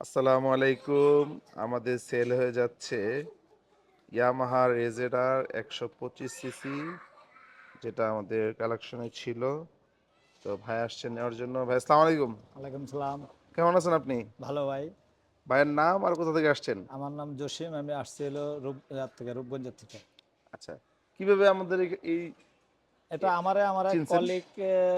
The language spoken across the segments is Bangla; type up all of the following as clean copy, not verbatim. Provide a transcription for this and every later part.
আসসালামু আলাইকুম। আমাদের সেল হয়ে যাচ্ছে ইয়ামাহা রেজেডার ১২৫ সিসি, যেটা আমাদের কালেকশনে ছিল। তো ভাই আসছেন নেওয়ার জন্য। ভাই আসসালামু আলাইকুম। ওয়ালাইকুম সালাম। কেমন আছেন আপনি? ভালো ভাই। ভাইয়ের নাম আর কোথা থেকে আসছেন? আমার নাম জসিম। আমি আসছি হলো রূপগঞ্জ থেকে, রূপগঞ্জের থেকে। আচ্ছা, কিভাবে আমাদের এই এটা আমার এক চিনছেন? কলিগ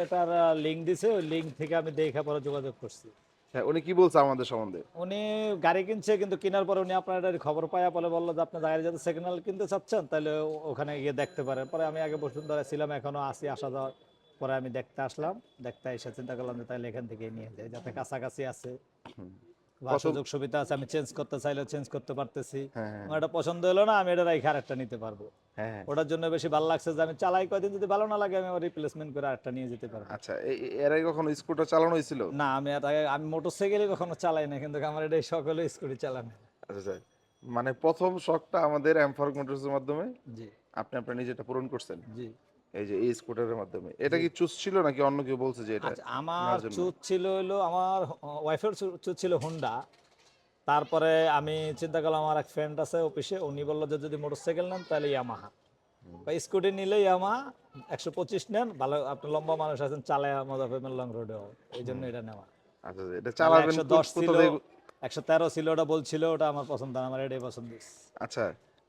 এটার লিঙ্ক দিছে, ওই লিঙ্ক থেকে আমি দেখে পরে যোগাযোগ করছি। হ্যাঁ, উনি কি বলছে আমাদের সম্বন্ধে? উনি গাড়ি কিনছে, কিন্তু কেনার পরে উনি আপনার এটার খবর পায়া বলে বললো যে আপনি গাড়ি যাতে সেকেন্ড হ্যান্ড কিনতে চাচ্ছেন তাহলে ওখানে গিয়ে দেখতে পারেন। পরে আমি আগে বসুন্ধরা ছিলাম, এখনো আসি, আসা যাওয়ার পরে আমি দেখতে আসলাম। দেখতে এসে চিন্তা করলাম যে তাহলে এখান থেকে নিয়ে যাই, যাতে কাছাকাছি আছে হুম, বা কত? সুযোগ সুবিধা আছে, আমি চেঞ্জ করতে চাইলেও চেঞ্জ করতে পারতেছি। হ্যাঁ, হ্যাঁ, আমার এটা পছন্দ হলো না, আমি এটা রেখে আরেকটা নিতে পারবো। হ্যাঁ, হ্যাঁ। ওটার জন্য বেশি ভালো লাগছে যে আমি চালাই কয়দিন, যদি ভালো না লাগে আমি রিপ্লেসমেন্ট করে আরেকটা নিয়ে যেতে পারবো। আচ্ছা, এর আগে কখনো স্কুটার চালানো হয়েছিল? না, আমি আমি মোটরসাইকেলই কখনো চালাই না, কিন্তু আমার এটা সকলে স্কুটি চালানো। আচ্ছা, আচ্ছা। মানে ১ম শখটা আমাদের এমফার্ক মোটরসের মাধ্যমে জি, আপনি আপনার নিজেরটা পূরণ করছেন। জি, এই যে এই স্কুটারের মাধ্যমে। এটা জি। কি চুজ ছিল নাকি অন্য কেউ বলছে যে এটা আচ্ছা, আমার নেওয়ার জন্য? চুজ ছিল হইলো, আমার ওয়াইফের চুজ ছিল হুন্ডা। তারপরে আমি চিন্তা করলাম, আমার এক ফ্রেন্ড আছে অফিসে, উনি বললো যে যদি মোটরসাইকেল নেন তাহলে ইয়ামাহা হুম, বা স্কুটি নিলে ইয়ামাহা 125 নেন, ভালো আপনি লম্বা মানুষ আছেন, চালায় মজা পাবেন লং রোডেও। এই জন্য হুম। এটা নেওয়া। আচ্ছা, আচ্ছা। এটা নাহলে চালাবেন 110 কোথা ছিল, থেকে? 113 ছিল, ওটা বলছিল, ওটা আমার পছন্দ না, আমার এটাই পছন্দ হইছে। আচ্ছা,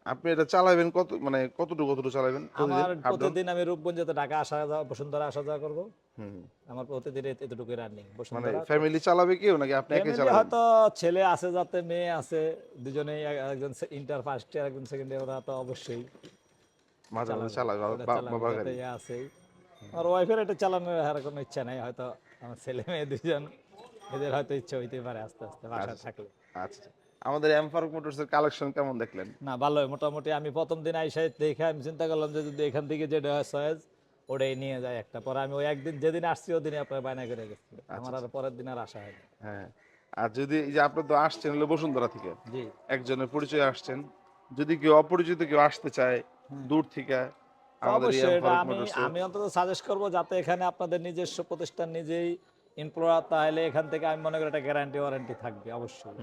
আপনি এটা চালাবেন কত, মানে কতটুকু চালাবেন প্রতিদিন আমার আপ ডাউন? প্রতিদিন আমি রূপগঞ্জ যেতে ঢাকা আসা যাওয়া, বসুন্ধরা আসা যাওয়া করবো। হুম, হুম। আমার প্রতিদিন এতটুকু রানিং মানে বসুন্ধরা তো। ফ্যামিলি চালাবে কেউ নাকি আপনি একাই ফ্যামিলি চালাবেন? হয়তো ছেলে আছে, যাতে মেয়ে আছে, দুজনেই, একজন ইন্টার ফার্স্ট ইয়ার, একজন সেকেন্ড ইয়ার, ওরা তো অবশ্যই মাঝে, মাঝে চালাবে। চালাবে ওটা চালাবে, বাবার যাতে গাড়ি। ইয়ে আছেই। আমার ওয়াইফের এটা চালানোর আর কোনো ইচ্ছা নাই, হয়তো আমার ছেলে মেয়ে দুজন, এদের হয়তো ইচ্ছা হইতে পারে আস্তে আস্তে বাসায় আচ্ছা, থাকলে। আচ্ছা। আমাদের এমফার্ক মোটরসের কালেকশন কেমন দেখলেন? না, ভালোই মোটামুটি। আমি প্রথম দিন আইসা দেখে আমি চিন্তা করলাম যে যদি এখান থেকে যেটা চয়েস ওটাই নিয়ে যায় একটা। পরে আমি ওই একদিন যেদিন আসছি ওদিনই আপনার বায়না করে গেছি, আচ্ছা, আমার আর আচ্ছা। পরের দিন আর আসা হয়নি। হ্যাঁ। আর যদি এই যে আপনি তো আসছেন হলো বসুন্ধরা থেকে। জি। একজনের পরিচয়ে আসছেন। যদি কেউ অপরিচিত কেউ আসতে চায় হুম। দূর থেকে তো আমাদের এই অবশ্যই এটা এমফারেক আমি মোটরসে। আমি অন্তত সাজেস্ট করবো, যাতে এখানে আপনাদের নিজস্ব প্রতিষ্ঠান, নিজেই এমপ্লয়ার, তাহলে এখান থেকে আমি মনে করি একটা গ্যারান্টি ওয়ারেন্টি থাকবে অবশ্যই।